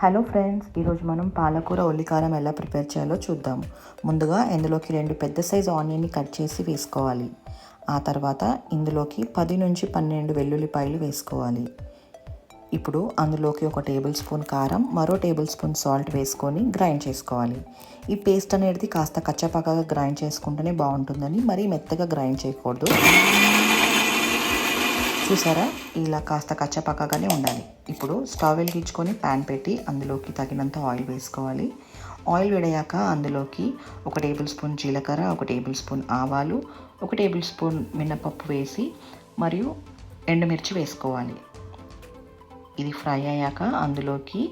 Hello friends, ఈరోజు మనం పాలకూర ఉల్లికారం ఎలా ప్రిపేర్ చేయాలో చూద్దాం. ముందుగా ఇందులోకి 2 పెద్ద సైజు ఆనియన్ని కట్ చేసి వేసుకోవాలి. ఆ తర్వాత ఇందులోకి 10 నుంచి 12 వెల్లుల్లిపాయలు వేసుకోవాలి. ఇప్పుడు అందులోకి 1 టేబుల్ స్పూన్ కారం, మరో టేబుల్ స్పూన్ సాల్ట్ వేసుకొని గ్రైండ్ చేసుకోవాలి. ఈ పేస్ట్ అనేది కాస్త కచ్చపక్కగా గ్రైండ్ చేసుకుంటేనే బాగుంటుందని మరీ మెత్తగా గ్రైండ్ చేయకూడదు. చూసారా, ఇలా కాస్త కచ్చపక్కగానే ఉండాలి. ఇప్పుడు స్టవ్ వెలిగించుకొని ప్యాన్ పెట్టి అందులోకి తగినంత ఆయిల్ వేసుకోవాలి. ఆయిల్ వేడయ్యాక అందులోకి 1 టేబుల్ స్పూన్ జీలకర్ర, 1 టేబుల్ స్పూన్ ఆవాలు, 1 టేబుల్ స్పూన్ మినపప్పు వేసి మరియు ఎండుమిర్చి వేసుకోవాలి. ఇది ఫ్రై అయ్యాక అందులోకి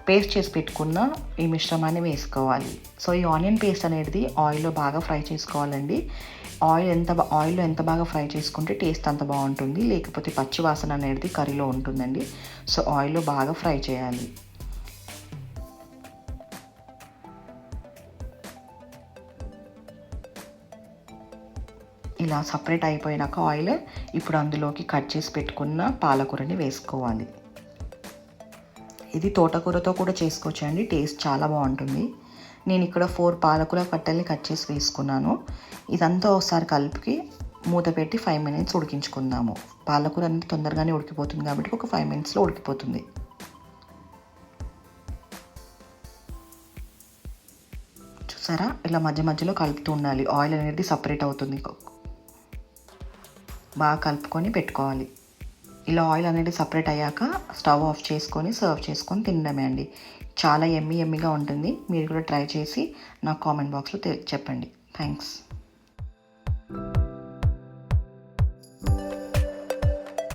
పేస్ట్ చేసి పెట్టుకున్న ఈ మిశ్రమాన్ని వేసుకోవాలి. సో ఈ ఆనియన్ పేస్ట్ అనేది ఆయిల్లో బాగా ఫ్రై చేసుకోవాలండి. ఆయిల్లో ఎంత బాగా ఫ్రై చేసుకుంటే టేస్ట్ అంత బాగుంటుంది, లేకపోతే పచ్చి వాసన అనేది కర్రీలో ఉంటుందండి. సో ఆయిల్లో బాగా ఫ్రై చేయాలి. ఇలా సపరేట్ అయిపోయినాక ఆయిల్, ఇప్పుడు అందులోకి కట్ చేసి పెట్టుకున్న పాలకూరని వేసుకోవాలి. ఇది తోటకూరతో కూడా చేసుకోవచ్చండి, టేస్ట్ చాలా బాగుంటుంది. నేను ఇక్కడ 4 పాలకూర కట్టల్ని కట్ చేసి వేసుకున్నాను. ఇదంతా ఒకసారి కలిపి మూత పెట్టి 5 మినిట్స్ ఉడికించుకుందాము. పాలకూర అనేది తొందరగానే ఉడికిపోతుంది కాబట్టి ఒక 5 మినిట్స్లో ఉడికిపోతుంది. చూసారా, ఇలా మధ్య మధ్యలో కలుపుతూ ఉండాలి. ఆయిల్ అనేది సపరేట్ అవుతుంది. బాగా కలుపుకొని పెట్టుకోవాలి. ఇలా ఆయిల్ అనేది సపరేట్ అయ్యాక స్టవ్ ఆఫ్ చేసుకొని సర్వ్ చేసుకొని తినడమే అండి. చాలా ఎమ్మీగా ఉంటుంది. మీరు కూడా ట్రై చేసి నాకు కామెంట్ బాక్స్లో చెప్పండి. థ్యాంక్స్.